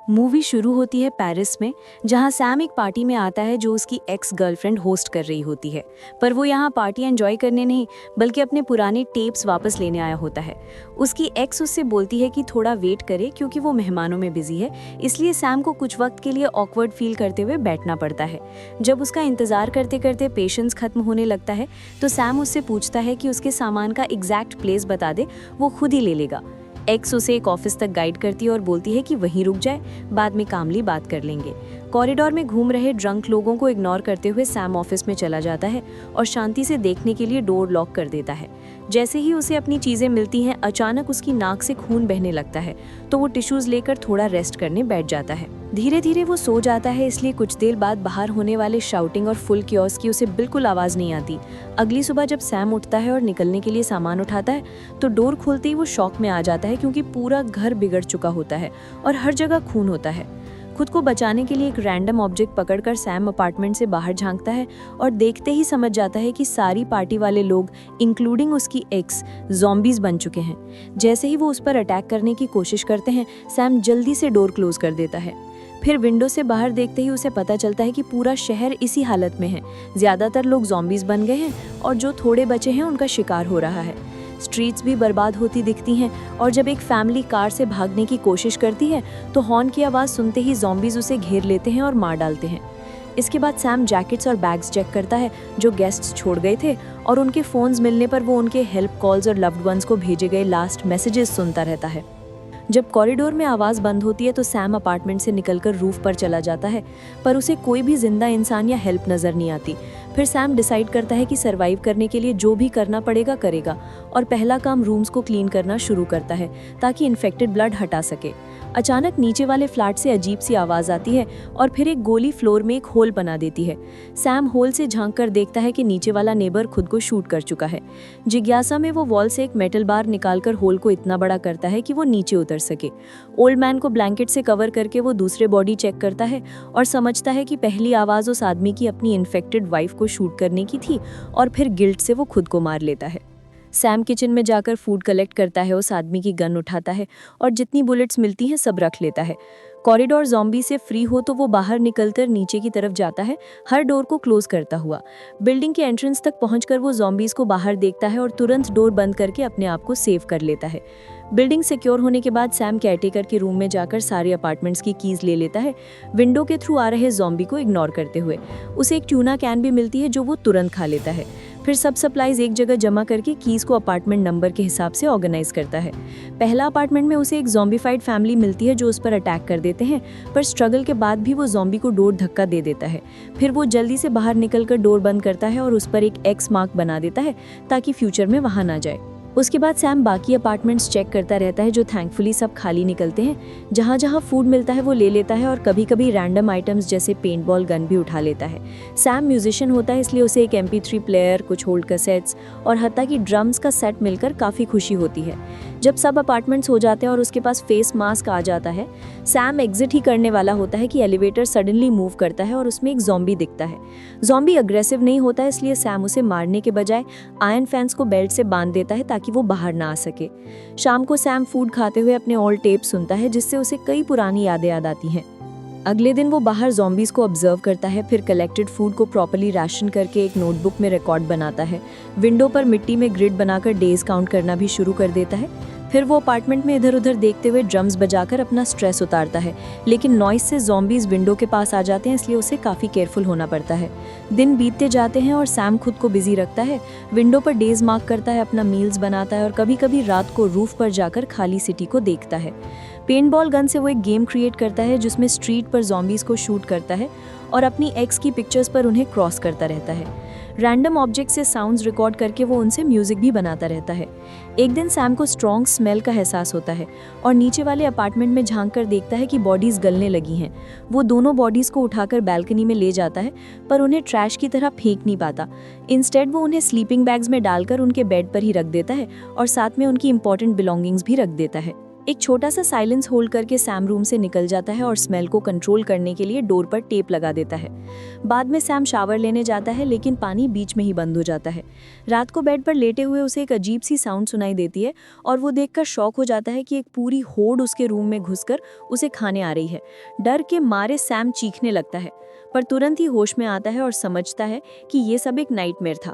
Movie शुरू होती है पेरिस में, जहां सैम एक पार्टी में आता है जो उसकी एक्स गर्लफ्रेंड होस्ट कर रही होती है। पर वो यहाँ पार्टी एंजॉय करने नहीं, बल्कि अपने पुराने टेप्स वापस लेने आया होता है। उसकी एक्स उससे बोलती है कि थोड़ा वेट करे क्योंकि वो मेहमानों में बिजी है, इसलिए सैम को कुछ वक्त के लिए ऑकवर्ड फील करते हुए बैठना पड़ता है। जब उसका इंतजार करते करते पेशेंस खत्म होने लगता है तो सैम उससे पूछता है कि उसके सामान का एग्जैक्ट प्लेस बता दे, वो खुद ही ले लेगा। एक्स उसे एक ऑफिस तक गाइड करती है और बोलती है कि वहीं रुक जाए, बाद में कामली बात कर लेंगे। कॉरिडोर में घूम रहे ड्रंक लोगों को इग्नोर करते हुए सैम ऑफिस में चला जाता है और शांति से देखने के लिए डोर लॉक कर देता है। जैसे ही उसे अपनी चीजें मिलती हैं, अचानक उसकी नाक से खून बहने लगता है, तो वो टिश्यूज लेकर थोड़ा रेस्ट करने बैठ जाता है। धीरे धीरे वो सो जाता है, इसलिए कुछ देर बाद बाहर होने वाले शाउटिंग और फुल क्योस की उसे बिल्कुल आवाज नहीं आती। अगली सुबह जब सैम उठता है और निकलने के लिए सामान उठाता है, तो डोर खुलते ही वो शॉक में आ जाता है क्योंकि पूरा घर बिगड़ चुका होता है और हर जगह खून होता है। खुद को बचाने के लिए एक रैंडम ऑब्जेक्ट पकड़कर सैम अपार्टमेंट से बाहर झांकता है और देखते ही समझ जाता है कि सारी पार्टी वाले लोग, इंक्लूडिंग उसकी एक्स, ज़ॉम्बीज बन चुके हैं। जैसे ही वो उस पर अटैक करने की कोशिश करते हैं, सैम जल्दी से डोर क्लोज कर देता है। फिर विंडो से बाहर देखते ही उसे पता चलता है कि पूरा शहर इसी हालत में है। ज़्यादातर लोग ज़ॉम्बीज बन गए हैं और जो थोड़े बचे हैं उनका शिकार हो रहा है। स्ट्रीट्स भी बर्बाद होती दिखती हैं और जब एक फैमिली कार से भागने की कोशिश करती है तो हॉर्न की आवाज़ सुनते ही ज़ॉम्बीज उसे घेर लेते हैं और मार डालते हैं। इसके बाद सैम जैकेट्स और बैग्स चेक करता है जो गेस्ट्स छोड़ गए थे, और उनके फ़ोन्स मिलने पर वो उनके हेल्प कॉल्स और लव्ड वंस को भेजे गए लास्ट मैसेजेस सुनता रहता है। जब कॉरिडोर में आवाज़ बंद होती है तो सैम अपार्टमेंट से निकलकर रूफ पर चला जाता है, पर उसे कोई भी जिंदा इंसान या हेल्प नज़र नहीं आती। फिर सैम डिसाइड करता है कि सरवाइव करने के लिए जो भी करना पड़ेगा करेगा, और पहला काम रूम्स को क्लीन करना शुरू करता है ताकि इन्फेक्टेड ब्लड हटा सके। अचानक नीचे वाले फ्लैट से अजीब सी आवाज़ आती है और फिर एक गोली फ्लोर में एक होल बना देती है। सैम होल से झांक कर देखता है कि नीचे वाला नेबर खुद को शूट कर चुका है। जिज्ञासा में वो वॉल से एक मेटल बार निकालकर होल को इतना बड़ा करता है कि वो नीचे उतर सके। ओल्ड मैन को ब्लैंकेट से कवर करके वो दूसरे बॉडी चेक करता है और समझता है कि पहली आवाज़ उस आदमी की अपनी इन्फेक्टेड वाइफ को शूट करने की थी, और फिर गिल्ट से वो खुद को मार लेता है। सैम किचन में जाकर फूड कलेक्ट करता है, उस आदमी की गन उठाता है और जितनी बुलेट्स मिलती हैं सब रख लेता है। कॉरिडोर ज़ॉम्बी से फ्री हो तो वो बाहर निकलकर नीचे की तरफ जाता है, हर डोर को क्लोज करता हुआ। बिल्डिंग के एंट्रेंस तक पहुंचकर वो ज़ॉम्बीज़ को बाहर देखता है और तुरंत डोर बंद करके अपने आप को सेव कर लेता है। बिल्डिंग सिक्योर होने के बाद सैम केयरटेकर के रूम में जाकर सारे अपार्टमेंट्स की कीज ले लेता है, विंडो के थ्रू आ रहे ज़ॉम्बी को इग्नोर करते हुए। उसे एक ट्यूना कैन भी मिलती है जो वो तुरंत खा लेता है। फिर सब सप्लाईज एक जगह जमा करके कीज को अपार्टमेंट नंबर के हिसाब से ऑर्गेनाइज करता है। पहला अपार्टमेंट में उसे एक ज़ॉम्बीफाइड फैमिली मिलती है जो उस पर अटैक कर देते हैं, पर स्ट्रगल के बाद भी वो ज़ॉम्बी को डोर धक्का दे देता है। फिर वो जल्दी से बाहर निकलकर डोर बंद करता है और उस पर एक एक्स मार्क बना देता है ताकि फ्यूचर में वहां ना जाए। उसके बाद सैम बाकी अपार्टमेंट्स चेक करता रहता है जो थैंकफुली सब खाली निकलते हैं। जहाँ जहाँ फूड मिलता है वो ले लेता है और कभी कभी रैंडम आइटम्स जैसे पेंट बॉल गन भी उठा लेता है। सैम म्यूजिशियन होता है, इसलिए उसे एक MP3 प्लेयर, कुछ होल्ड कैसेट्स और हत्ता की ड्रम्स का सेट मिलकर काफ़ी खुशी होती है। जब सब अपार्टमेंट्स हो जाते हैं और उसके पास फेस मास्क आ जाता है, सैम एग्जिट ही करने वाला होता है कि एलिवेटर सडनली मूव करता है और उसमें एक ज़ॉम्बी दिखता है। ज़ॉम्बी अग्रेसिव नहीं होता है, इसलिए सैम उसे मारने के बजाय आयरन फैंस को बेल्ट से बांध देता है ताकि वो बाहर ना आ सके। शाम को सैम फूड खाते हुए अपने ओल्ड टेप सुनता है जिससे उसे कई पुरानी यादें याद आती हैं। अगले दिन वो बाहर ज़ॉम्बीज़ को ऑब्जर्व करता है, फिर कलेक्टेड फूड को प्रॉपर्ली राशन करके एक नोटबुक में रिकॉर्ड बनाता है। विंडो पर मिट्टी में ग्रिड बनाकर डेज काउंट करना भी शुरू कर देता है। फिर वो अपार्टमेंट में इधर उधर देखते हुए ड्रम्स बजाकर अपना स्ट्रेस उतारता है, लेकिन नॉइज से ज़ॉम्बीज़ विंडो के पास आ जाते हैं, इसलिए उसे काफ़ी केयरफुल होना पड़ता है। दिन बीतते जाते हैं और सैम खुद को बिजी रखता है। विंडो पर डेज मार्क करता है, अपना मील्स बनाता है और कभी कभी रात को रूफ पर जाकर खाली सिटी को देखता है। पेंटबॉल गन से वो एक गेम क्रिएट करता है जिसमें स्ट्रीट पर ज़ॉम्बीज़ को शूट करता है और अपनी एक्स की पिक्चर्स पर उन्हें क्रॉस करता रहता है। रैंडम ऑब्जेक्ट से साउंड्स रिकॉर्ड करके वो उनसे म्यूजिक भी बनाता रहता है। एक दिन सैम को स्ट्रॉन्ग स्मेल का एहसास होता है और नीचे वाले अपार्टमेंट में झांक कर देखता है कि बॉडीज गलने लगी हैं। वो दोनों बॉडीज को उठाकर बैल्कनी में ले जाता है, पर उन्हें ट्रैश की तरह फेंक नहीं पाता। इंस्टेड वो उन्हें स्लीपिंग बैग्स में डालकर उनके बेड पर ही रख देता है और साथ में उनकी इंपॉर्टेंट बिलोंगिंग्स भी रख देता है। एक छोटा सा साइलेंस होल्ड करके सैम रूम से निकल जाता है और स्मेल को कंट्रोल करने के लिए डोर पर टेप लगा देता है। बाद में सैम शावर लेने जाता है लेकिन पानी बीच में ही बंद हो जाता है। रात को बेड पर लेटे हुए उसे एक अजीब सी साउंड सुनाई देती है और वो देखकर शॉक हो जाता है कि एक पूरी होड़ उसके रूम में घुसकर उसे खाने आ रही है। डर के मारे सैम चीखने लगता है, पर तुरंत ही होश में आता है और समझता है कि ये सब एक नाइटमेयर था।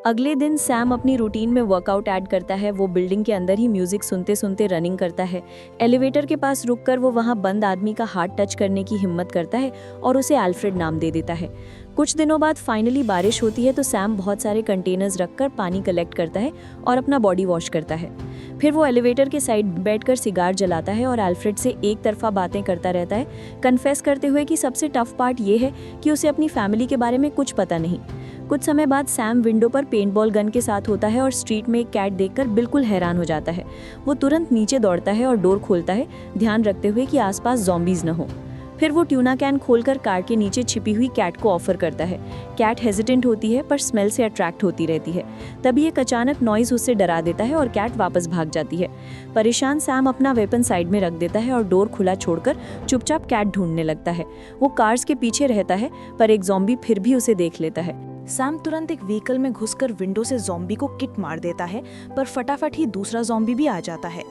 अगले दिन सैम अपनी रूटीन में वर्कआउट ऐड करता है। वो बिल्डिंग के अंदर ही म्यूजिक सुनते सुनते रनिंग करता है। एलिवेटर के पास रुककर वो वहाँ बंद आदमी का हाथ टच करने की हिम्मत करता है और उसे अल्फ्रेड नाम दे देता है। कुछ दिनों बाद फाइनली बारिश होती है तो सैम बहुत सारे कंटेनर्स रखकर पानी कलेक्ट करता है और अपना बॉडी वॉश करता है। फिर वो एलिवेटर के साइड बैठकर सिगार जलाता है और अल्फ्रेड से एक तरफा बातें करता रहता है, कन्फेस करते हुए कि सबसे टफ पार्ट ये है कि उसे अपनी फैमिली के बारे में कुछ पता नहीं। कुछ समय बाद सैम विंडो पर पेंटबॉल गन के साथ होता है और स्ट्रीट में एक कैट देखकर बिल्कुल हैरान हो जाता है। वो तुरंत नीचे दौड़ता है और डोर खोलता है, ध्यान रखते हुए कि आसपास ज़ॉम्बीज न हो। फिर वो ट्यूना कैन खोलकर कार के नीचे छिपी हुई कैट को ऑफर करता है। कैट हेजिटेंट होती है पर स्मेल से अट्रैक्ट होती रहती है। तभी एक अचानक नॉइज उससे डरा देता है और कैट वापस भाग जाती है। परेशान सैम अपना वेपन साइड में रख देता है और डोर खुला छोड़कर चुपचाप कैट ढूंढने लगता है। वो कार्स के पीछे रहता है पर एक ज़ॉम्बी फिर भी उसे देख लेता है। सैम तुरंत एक व्हीकल में घुसकर विंडो से ज़ॉम्बी को किक मार देता है, पर फटाफट ही दूसरा ज़ॉम्बी भी आ जाता है।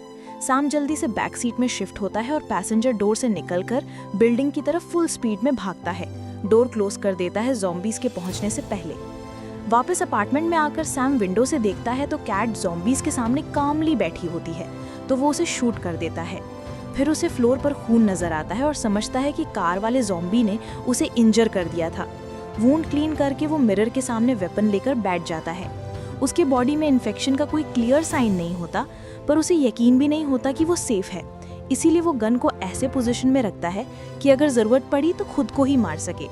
सैम जल्दी से बैक सीट में शिफ्ट होता है और पैसेंजर डोर से निकलकर बिल्डिंग की तरफ फुल स्पीड में भागता है। डोर क्लोज कर देता है ज़ॉम्बीज के पहुंचने से पहले। वापस अपार्टमेंट में आकर सैम विंडो से देखता है तो कैट ज़ॉम्बीज के सामने कामली बैठी होती है, तो वो उसे शूट कर देता है। फिर उसे फ्लोर पर खून नजर आता है और समझता है कि कार वाले ज़ॉम्बी ने उसे इंजर कर दिया था। वूंड क्लीन करके वो मिरर के सामने वेपन लेकर बैठ जाता है। उसकी बॉडी में इन्फेक्शन का कोई क्लियर साइन नहीं होता, पर उसे यकीन भी नहीं होता कि वो सेफ है। इसीलिए वो गन को ऐसे पोजीशन में रखता है कि अगर जरूरत पड़ी तो खुद को ही मार सके।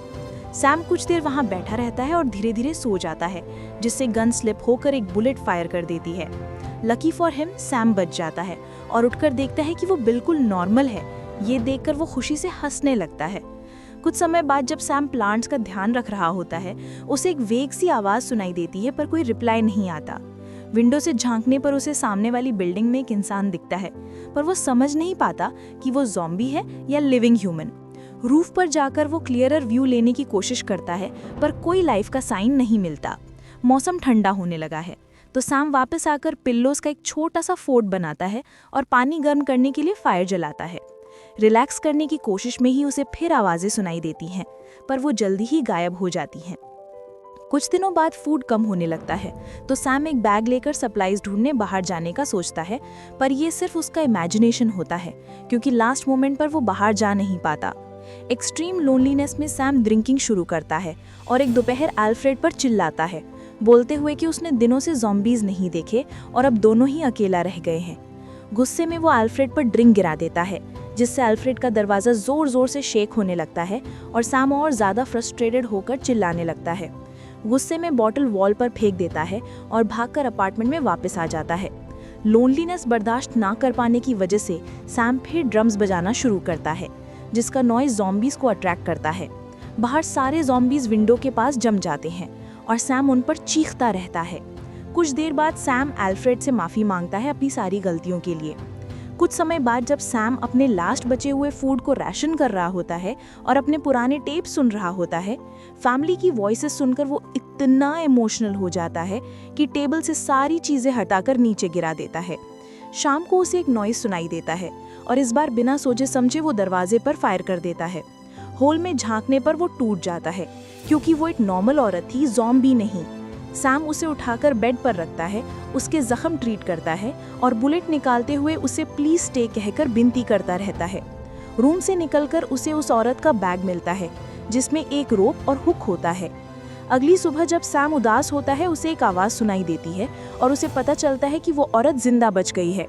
सैम कुछ देर वहां बैठा रहता है और धीरे धीरे सो जाता है, जिससे गन स्लिप होकर एक बुलेट फायर कर देती है। लकी फॉर हिम सैम बच जाता है और उठकर देखता है कि वो बिल्कुल नॉर्मल है। ये देखकर वो खुशी से हंसने लगता है। कुछ समय बाद जब सैम प्लांट्स का ध्यान रख रहा होता है, उसे एक वेग सी आवाज सुनाई देती है, पर कोई रिप्लाई नहीं आता। विंडो से झांकने पर उसे सामने वाली बिल्डिंग में एक इंसान दिखता है, पर वो समझ नहीं पाता कि वो ज़ॉम्बी है या लिविंग ह्यूमन। रूफ पर जाकर वो क्लियरर व्यू लेने की कोशिश करता है, पर कोई लाइफ का साइन नहीं मिलता। मौसम ठंडा होने लगा है, तो सैम वापस आकर पिल्लोस का एक छोटा सा फोर्ट बनाता है और पानी गर्म करने के लिए फायर जलाता है। रिलैक्स करने की कोशिश में ही उसे फिर आवाज़ें सुनाई देती हैं, पर वो जल्दी ही गायब हो जाती हैं। कुछ दिनों बाद फूड कम होने लगता है, तो सैम एक बैग लेकर सप्लाईज ढूंढने बाहर जाने का सोचता है, पर ये सिर्फ उसका इमेजिनेशन होता है, क्योंकि लास्ट मोमेंट पर वो बाहर जा नहीं पाता। एक्सट्रीम लोनलीनेस में सैम ड्रिंकिंग शुरू करता है और एक दोपहर अल्फ्रेड पर चिल्लाता है, बोलते हुए कि उसने दिनों से ज़ॉम्बीज नहीं देखे और अब दोनों ही अकेला रह गए हैं। गुस्से में वो अल्फ्रेड पर ड्रिंक गिरा देता है, जिससे अल्फ्रेड का दरवाज़ा जोर जोर से शेक होने लगता है और सैम और ज़्यादा फ्रस्ट्रेटेड होकर चिल्लाने लगता है। गुस्से में बॉटल वॉल पर फेंक देता है और भागकर अपार्टमेंट में वापस आ जाता है। लोनलीनेस बर्दाश्त ना कर पाने की वजह से सैम फिर ड्रम्स बजाना शुरू करता है, जिसका नॉइज ज़ॉम्बीज को अट्रैक्ट करता है। बाहर सारे ज़ॉम्बीज विंडो के पास जम जाते हैं और सैम उन पर चीखता रहता है। कुछ देर बाद सैम अल्फ्रेड से माफ़ी मांगता है अपनी सारी गलतियों के लिए। कुछ समय बाद जब सैम अपने लास्ट बचे हुए फूड को राशन कर रहा होता है और अपने पुराने टेप सुन रहा होता है, फैमिली की वॉइसेस सुनकर वो इतना इमोशनल हो जाता है कि टेबल से सारी चीज़ें हटाकर नीचे गिरा देता है। शाम को उसे एक नॉइज सुनाई देता है और इस बार बिना सोचे समझे वो दरवाजे पर फायर कर देता है। होल में झांकने पर वो टूट जाता है, क्योंकि वो एक नॉर्मल औरत थी, ज़ॉम्बी नहीं। सैम उसे उठाकर बेड पर रखता है, उसके जख्म ट्रीट करता है और बुलेट निकालते हुए उसे प्लीज स्टे कहकर विनती करता रहता है। रूम से निकलकर उसे उस औरत का बैग मिलता है, जिसमें एक रोप और हुक होता है। अगली सुबह जब सैम उदास होता है, उसे एक आवाज़ सुनाई देती है और उसे पता चलता है कि वो औरत जिंदा बच गई है।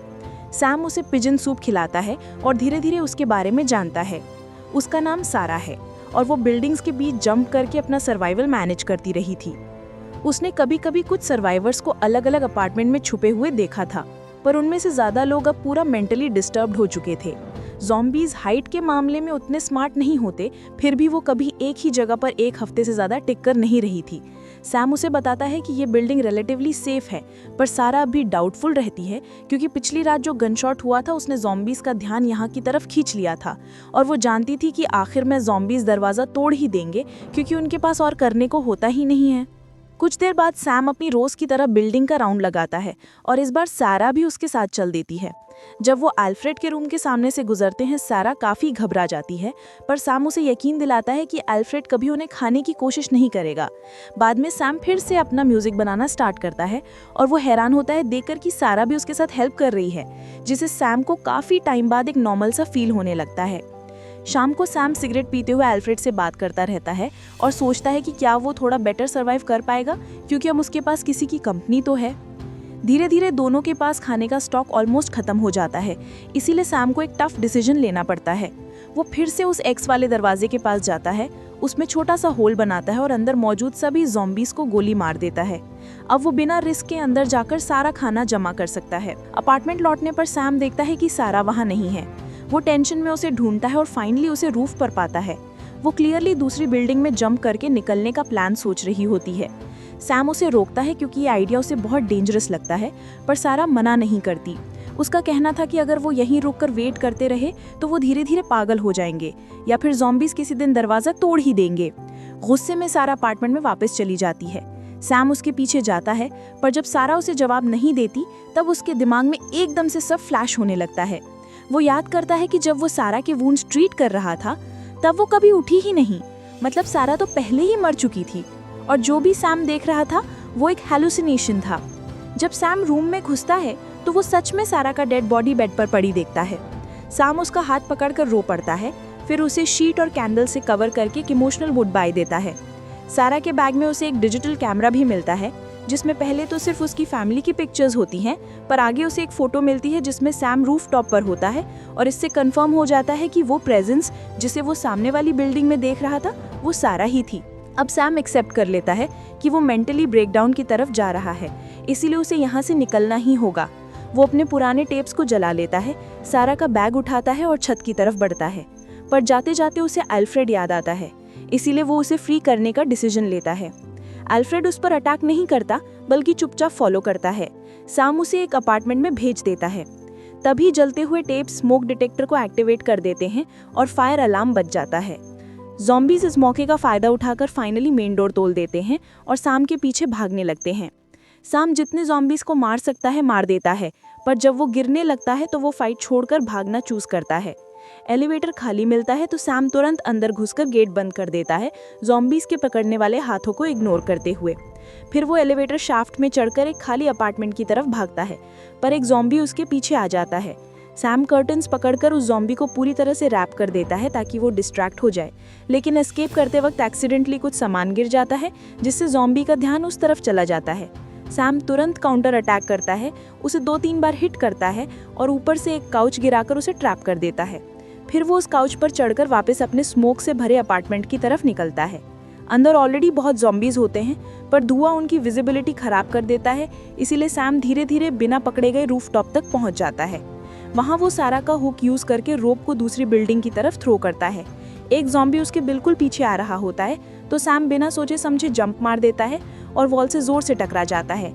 सैम उसे पिजन सूप खिलाता है और धीरे धीरे उसके बारे में जानता है। उसका नाम सारा है और वो बिल्डिंग्स के बीच जंप करके अपना सर्वाइवल मैनेज करती रही थी। उसने कभी कभी कुछ सर्वाइवर्स को अलग अलग अपार्टमेंट में छुपे हुए देखा था, पर उनमें से ज़्यादा लोग अब पूरा मेंटली डिस्टर्ब्ड हो चुके थे। ज़ॉम्बीज हाइट के मामले में उतने स्मार्ट नहीं होते, फिर भी वो कभी एक ही जगह पर एक हफ्ते से ज़्यादा टिक कर नहीं रही थी। सैम उसे बताता है कि ये बिल्डिंग रिलेटिवली सेफ है, पर सारा अभी डाउटफुल रहती है क्योंकि पिछली रात जो गनशॉट हुआ था उसने ज़ॉम्बीज़ का ध्यान यहाँ की तरफ खींच लिया था और वो जानती थी कि आखिर में ज़ॉम्बीज़ दरवाज़ा तोड़ ही देंगे क्योंकि उनके पास और करने को होता ही नहीं है। कुछ देर बाद सैम अपनी रोज़ की तरह बिल्डिंग का राउंड लगाता है और इस बार सारा भी उसके साथ चल देती है। जब वो अल्फ्रेड के रूम के सामने से गुजरते हैं सारा काफ़ी घबरा जाती है, पर सैम उसे यकीन दिलाता है कि अल्फ्रेड कभी उन्हें खाने की कोशिश नहीं करेगा। बाद में सैम फिर से अपना म्यूज़िक बनाना स्टार्ट करता है और वो हैरान होता है देखकर कि सारा भी उसके साथ हेल्प कर रही है, जिससे सैम को काफ़ी टाइम बाद एक नॉर्मल सा फील होने लगता है। शाम को सैम सिगरेट पीते हुए अल्फ्रेड से बात करता रहता है और सोचता है कि क्या वो थोड़ा बेटर सर्वाइव कर पाएगा क्योंकि अब उसके पास किसी की कंपनी तो है। धीरे धीरे दोनों के पास खाने का स्टॉक ऑलमोस्ट खत्म हो जाता है, इसीलिए सैम को एक टफ डिसीजन लेना पड़ता है। वो फिर से उस एक्स वाले दरवाजे के पास जाता है, उसमें छोटा सा होल बनाता है और अंदर मौजूद सभी ज़ॉम्बीज़ को गोली मार देता है। अब वो बिना रिस्क के अंदर जाकर सारा खाना जमा कर सकता है। अपार्टमेंट लौटने पर सैम देखता है कि सारा वहाँ नहीं है। वो टेंशन में उसे ढूंढता है और फाइनली उसे रूफ पर पाता है। वो क्लियरली दूसरी बिल्डिंग में जंप करके निकलने का प्लान सोच रही होती है। सैम उसे रोकता है क्योंकि ये आइडिया उसे बहुत डेंजरस लगता है, पर सारा मना नहीं करती। उसका कहना था कि अगर वो यहीं रुककर वेट करते रहे तो वो धीरे धीरे पागल हो जाएंगे या फिर ज़ॉम्बीज़ किसी दिन दरवाज़ा तोड़ ही देंगे। गुस्से में सारा अपार्टमेंट में वापस चली जाती है। सैम उसके पीछे जाता है, पर जब सारा उसे जवाब नहीं देती तब उसके दिमाग में एकदम से सब फ्लैश होने लगता है। वो याद करता है कि जब वो सारा के वुंड्स ट्रीट कर रहा था तब वो कभी उठी ही नहीं, मतलब सारा तो पहले ही मर चुकी थी और जो भी सैम देख रहा था वो एक हैलुसिनेशन था। जब सैम रूम में घुसता है तो वो सच में सारा का डेड बॉडी बेड पर पड़ी देखता है। सैम उसका हाथ पकड़कर रो पड़ता है, फिर उसे शीट और कैंडल से कवर करके एक इमोशनल गुड बाय देता है। सारा के बैग में उसे एक डिजिटल कैमरा भी मिलता है जिसमें पहले तो सिर्फ उसकी फैमिली की पिक्चर्स होती हैं, पर आगे उसे एक फ़ोटो मिलती है जिसमें सैम रूफ टॉप पर होता है और इससे कंफर्म हो जाता है कि वो प्रेजेंस जिसे वो सामने वाली बिल्डिंग में देख रहा था वो सारा ही थी। अब सैम एक्सेप्ट कर लेता है कि वो मेंटली ब्रेकडाउन की तरफ जा रहा है, इसीलिए उसे यहाँ से निकलना ही होगा। वो अपने पुराने टेप्स को जला लेता है, सारा का बैग उठाता है और छत की तरफ बढ़ता है, पर जाते जाते उसे अल्फ्रेड याद आता है, इसीलिए वो उसे फ्री करने का डिसीजन लेता है। अल्फ्रेड उस पर अटैक नहीं करता बल्कि चुपचाप फॉलो करता है। सैम उसे एक अपार्टमेंट में भेज देता है। तभी जलते हुए टेप स्मोक डिटेक्टर को एक्टिवेट कर देते हैं और फायर अलार्म बज जाता है। ज़ॉम्बीज़ इस मौके का फ़ायदा उठाकर फाइनली मेन डोर तोड़ देते हैं और सैम के पीछे भागने लगते हैं। सैम जितने ज़ॉम्बीज़ को मार सकता है मार देता है, पर जब वो गिरने लगता है तो वो फाइट छोड़कर भागना चूज़ करता है। एलिवेटर खाली मिलता है तो सैम तुरंत अंदर घुसकर गेट बंद कर देता है, ज़ॉम्बीज़ के पकड़ने वाले हाथों को इग्नोर करते हुए। फिर वो एलिवेटर शाफ्ट में चढ़कर एक खाली अपार्टमेंट की तरफ भागता है, पर एक ज़ॉम्बी उसके पीछे आ जाता है। सैम कर्टन्स पकड़कर उस ज़ॉम्बी को पूरी तरह से रैप कर देता है ताकि वो डिस्ट्रैक्ट हो जाए, लेकिन एस्केप करते वक्त एक्सीडेंटली कुछ सामान गिर जाता है जिससे ज़ॉम्बी का ध्यान उस तरफ चला जाता है। सैम तुरंत काउंटर अटैक करता है, उसे 2-3 बार हिट करता है और ऊपर से एक काउच गिराकर उसे ट्रैप कर देता है। फिर वो उस काउच पर चढ़कर वापस अपने स्मोक से भरे अपार्टमेंट की तरफ निकलता है। अंदर ऑलरेडी बहुत ज़ॉम्बीज़ होते हैं, पर धुआं उनकी विजिबिलिटी खराब कर देता है, इसीलिए सैम धीरे धीरे बिना पकड़े गए रूफ टॉप तक पहुंच जाता है। वहाँ वो सारा का हुक यूज़ करके रोप को दूसरी बिल्डिंग की तरफ थ्रो करता है। एक ज़ॉम्बी उसके बिल्कुल पीछे आ रहा होता है तो सैम बिना सोचे समझे जंप मार देता है और वॉल से ज़ोर से टकरा जाता है।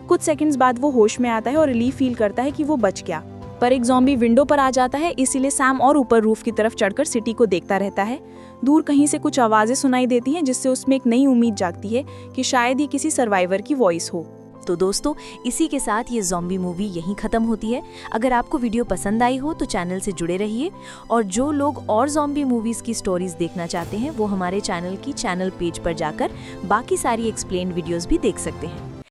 कुछ सेकंड्स बाद वो होश में आता है और रिलीफ फील करता है कि वो बच गया, पर एक ज़ॉम्बी विंडो पर आ जाता है, इसीलिए सैम और ऊपर रूफ की तरफ चढ़कर सिटी को देखता रहता है। दूर कहीं से कुछ आवाज़ें सुनाई देती हैं जिससे उसमें एक नई उम्मीद जागती है कि शायद ये किसी सर्वाइवर की वॉइस हो। तो दोस्तों, इसी के साथ ये ज़ॉम्बी मूवी यहीं ख़त्म होती है। अगर आपको वीडियो पसंद आई हो तो चैनल से जुड़े रहिए, और जो लोग और ज़ॉम्बी मूवीज़ की स्टोरीज़ देखना चाहते हैं वो हमारे चैनल की चैनल पेज पर जाकर बाकी सारी एक्सप्लेन्ड वीडियोज़ भी देख सकते हैं।